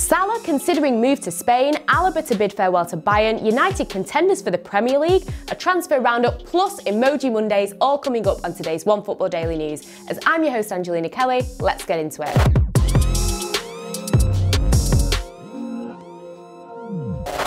Salah considering move to Spain, Alaba to bid farewell to Bayern, United contenders for the Premier League, a transfer roundup plus Emoji Mondays all coming up on today's OneFootball Daily News. As I'm your host Angelina Kelly, let's get into it.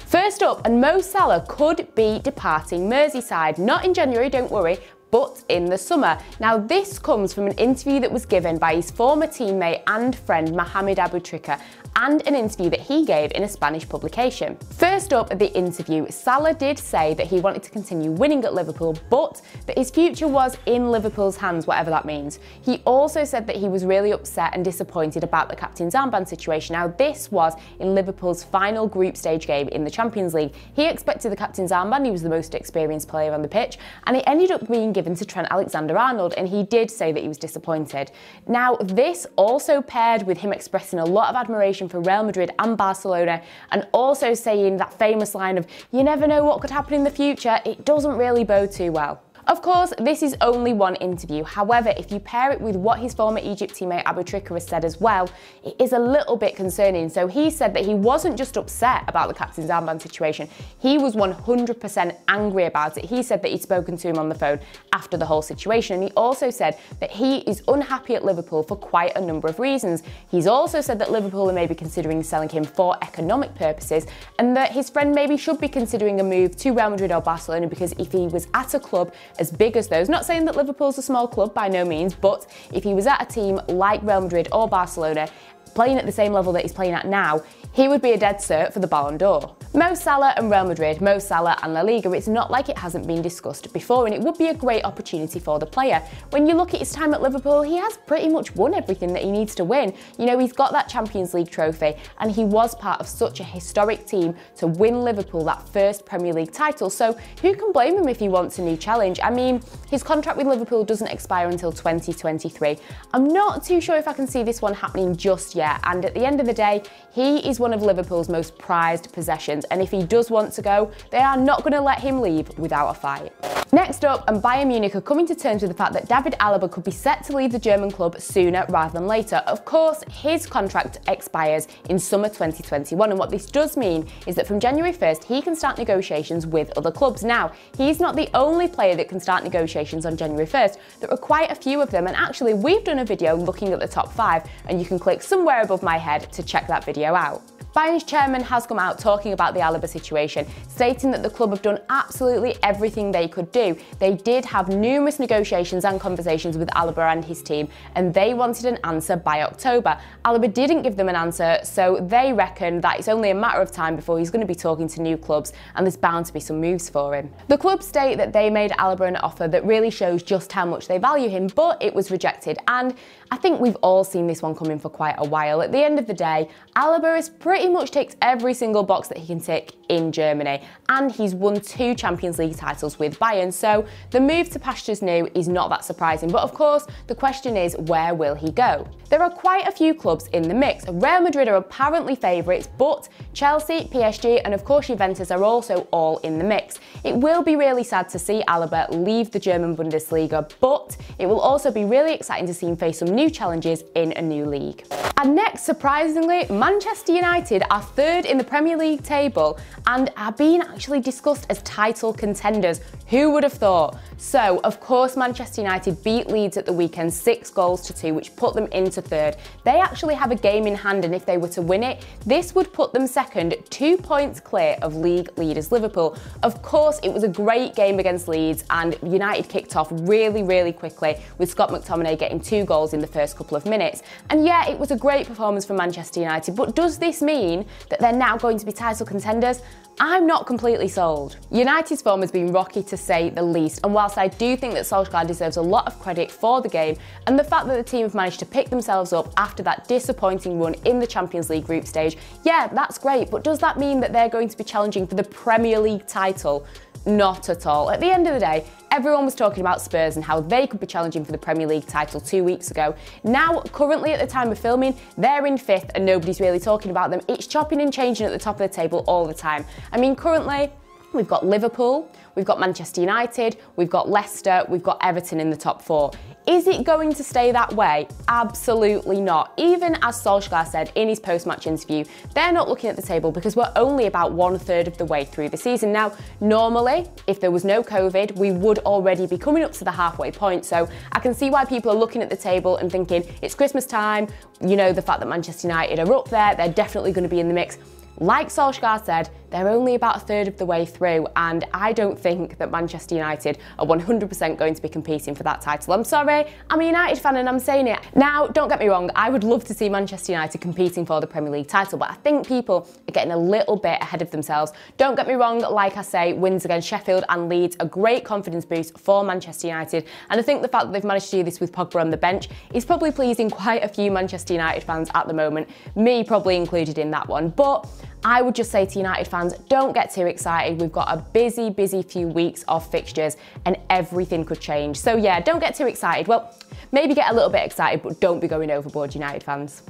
First up, and Mo Salah could be departing Merseyside, not in January, don't worry, but in the summer. Now this comes from an interview that was given by his former teammate and friend Mohamed Aboutrika and an interview that he gave in a Spanish publication. First up at the interview, Salah did say that he wanted to continue winning at Liverpool, but that his future was in Liverpool's hands, whatever that means. He also said that he was really upset and disappointed about the captain's armband situation. Now this was in Liverpool's final group stage game in the Champions League. He expected the captain's armband, he was the most experienced player on the pitch, and it ended up being given to Trent Alexander-Arnold, and he did say that he was disappointed. Now this also paired with him expressing a lot of admiration for Real Madrid and Barcelona, and also saying that famous line of "you never know what could happen in the future," it doesn't really bode too well. Of course, this is only one interview. However, if you pair it with what his former Egypt teammate Aboutrika has said as well, it is a little bit concerning. So he said that he wasn't just upset about the captain's armband situation, he was 100% angry about it. He said that he'd spoken to him on the phone after the whole situation, and he also said that he is unhappy at Liverpool for quite a number of reasons. He's also said that Liverpool are maybe considering selling him for economic purposes, and that his friend maybe should be considering a move to Real Madrid or Barcelona, because if he was at a club as big as those, not saying that Liverpool's a small club by no means, but if he was at a team like Real Madrid or Barcelona, playing at the same level that he's playing at now, he would be a dead cert for the Ballon d'Or. Mo Salah and Real Madrid, Mo Salah and La Liga, it's not like it hasn't been discussed before, and it would be a great opportunity for the player. When you look at his time at Liverpool, he has pretty much won everything that he needs to win. You know, he's got that Champions League trophy, and he was part of such a historic team to win Liverpool that first Premier League title, so who can blame him if he wants a new challenge? I mean, his contract with Liverpool doesn't expire until 2023. I'm not too sure if I can see this one happening just yet, and at the end of the day, he is one of Liverpool's most prized possessions, and if he does want to go, they are not going to let him leave without a fight. Next up, and Bayern Munich are coming to terms with the fact that David Alaba could be set to leave the German club sooner rather than later. Of course, his contract expires in summer 2021, and what this does mean is that from January 1st, he can start negotiations with other clubs. Now, he's not the only player that can start negotiations on January 1st. There are quite a few of them, and actually we've done a video looking at the top 5, and you can click somewhere above my head to check that video out. Bayern's chairman has come out talking about the Alaba situation, stating that the club have done absolutely everything they could do. They did have numerous negotiations and conversations with Alaba and his team, and they wanted an answer by October. Alaba didn't give them an answer, so they reckon that it's only a matter of time before he's going to be talking to new clubs, and there's bound to be some moves for him. The club state that they made Alaba an offer that really shows just how much they value him, but it was rejected, and I think we've all seen this one coming for quite a while. At the end of the day, Alaba is pretty much ticks every single box that he can tick in Germany, and he's won 2 Champions League titles with Bayern, so the move to pastures new is not that surprising. But of course, the question is, where will he go? There are quite a few clubs in the mix. Real Madrid are apparently favourites, but Chelsea, PSG and of course Juventus are also all in the mix. It will be really sad to see Alaba leave the German Bundesliga, but it will also be really exciting to see him face some new challenges in a new league. And next, surprisingly, Manchester United are 3rd in the Premier League table and are being actually discussed as title contenders. Who would have thought? So, of course, Manchester United beat Leeds at the weekend 6-2, which put them into 3rd. They actually have a game in hand, and if they were to win it, this would put them 2nd, 2 points clear of league leaders Liverpool. Of course, it was a great game against Leeds, and United kicked off really, really quickly, with Scott McTominay getting 2 goals in the first couple of minutes. And yeah, it was a great performance from Manchester United, but does this mean that they're now going to be title contenders? I'm not completely sold. United's form has been rocky to say the least, and whilst I do think that Solskjaer deserves a lot of credit for the game and the fact that the team have managed to pick themselves up after that disappointing run in the Champions League group stage, yeah, that's great, but does that mean that they're going to be challenging for the Premier League title? Not at all. At the end of the day, everyone was talking about Spurs and how they could be challenging for the Premier League title 2 weeks ago. Now, currently at the time of filming, they're in 5th and nobody's really talking about them. It's chopping and changing at the top of the table all the time. I mean, currently, We've got Liverpool, we've got Manchester United, we've got Leicester, we've got Everton in the top 4. Is it going to stay that way? Absolutely not. Even as Solskjaer said in his post-match interview, they're not looking at the table because we're only about 1/3 of the way through the season. Now, normally, if there was no COVID, we would already be coming up to the halfway point. So I can see why people are looking at the table and thinking, it's Christmas time, you know, the fact that Manchester United are up there, they're definitely going to be in the mix. Like Solskjaer said, they're only about 1/3 of the way through, and I don't think that Manchester United are 100% going to be competing for that title. I'm sorry, I'm a United fan and I'm saying it. Now, don't get me wrong, I would love to see Manchester United competing for the Premier League title, but I think people are getting a little bit ahead of themselves. Don't get me wrong, like I say, wins against Sheffield and Leeds, a great confidence boost for Manchester United, and I think the fact that they've managed to do this with Pogba on the bench is probably pleasing quite a few Manchester United fans at the moment, me probably included in that one. But I would just say to United fans, don't get too excited. We've got a busy few weeks of fixtures and everything could change. So yeah, don't get too excited. Well, maybe get a little bit excited, but don't be going overboard, United fans.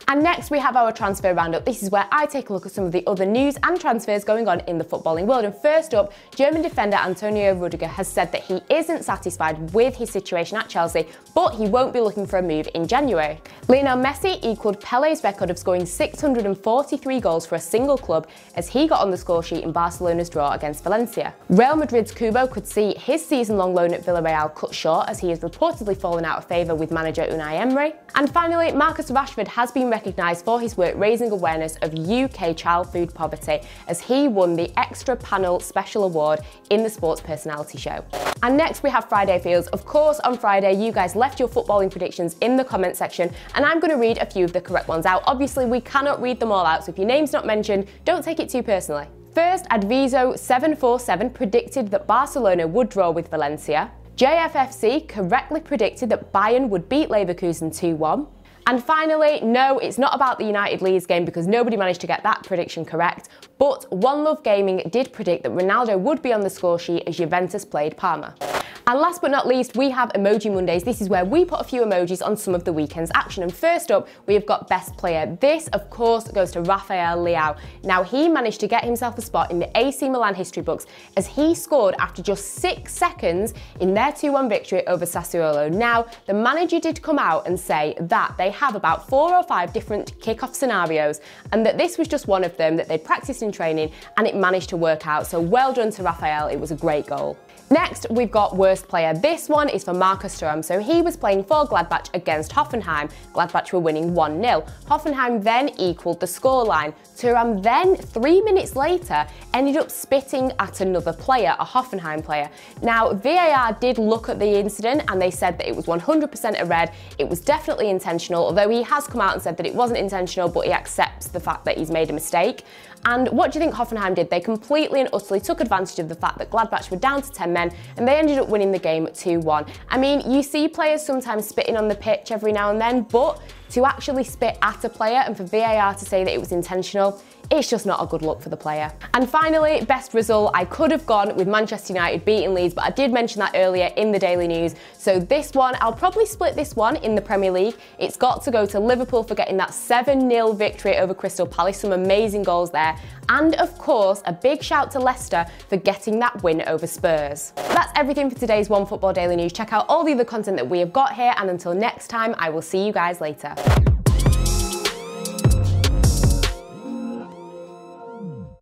And next we have our transfer roundup. This is where I take a look at some of the other news and transfers going on in the footballing world. And first up, German defender Antonio Rudiger has said that he isn't satisfied with his situation at Chelsea, but he won't be looking for a move in January. Lionel Messi equalled Pele's record of scoring 643 goals for a single club as he got on the score sheet in Barcelona's draw against Valencia. Real Madrid's Kubo could see his season-long loan at Villarreal cut short as he has reportedly fallen out of favour with manager Unai Emery. And finally, Marcus Rashford has been recognised for his work raising awareness of UK child food poverty as he won the Extra Panel Special Award in the Sports Personality Show. And next we have Friday Feels. Of course, on Friday you guys left your footballing predictions in the comment section and I'm going to read a few of the correct ones out. Obviously we cannot read them all out, so if your name's not mentioned, don't take it too personally. First, Adviso747 predicted that Barcelona would draw with Valencia. JFFC correctly predicted that Bayern would beat Leverkusen 2-1. And finally, no, it's not about the United Leeds game because nobody managed to get that prediction correct, but One Love Gaming did predict that Ronaldo would be on the score sheet as Juventus played Parma. And last but not least, we have Emoji Mondays. This is where we put a few emojis on some of the weekend's action. And first up, we have got Best Player. This, of course, goes to Rafael Leao. Now, he managed to get himself a spot in the AC Milan history books as he scored after just 6 seconds in their 2-1 victory over Sassuolo. Now, the manager did come out and say that they have about 4 or 5 different kickoff scenarios and that this was just one of them that they'd practiced in training and it managed to work out. So well done to Rafael, it was a great goal. Next, we've got Worst Player. This one is for Marcus Thuram. So he was playing for Gladbach against Hoffenheim. Gladbach were winning 1-0. Hoffenheim then equalled the scoreline. Thuram then, 3 minutes later, ended up spitting at another player, a Hoffenheim player. Now, VAR did look at the incident and they said that it was 100% a red. It was definitely intentional, although he has come out and said that it wasn't intentional, but he accepts the fact that he's made a mistake. And what do you think Hoffenheim did? They completely and utterly took advantage of the fact that Gladbach were down to 10 men and they ended up winning the game 2-1. I mean, you see players sometimes spitting on the pitch every now and then, but to actually spit at a player and for VAR to say that it was intentional, it's just not a good look for the player. And finally, best result, I could have gone with Manchester United beating Leeds, but I did mention that earlier in the Daily News. So this one, I'll probably split this one in the Premier League. It's got to go to Liverpool for getting that 7-0 victory over Crystal Palace, some amazing goals there. And of course, a big shout to Leicester for getting that win over Spurs. That's everything for today's OneFootball Daily News. Check out all the other content that we have got here, and until next time, I will see you guys later.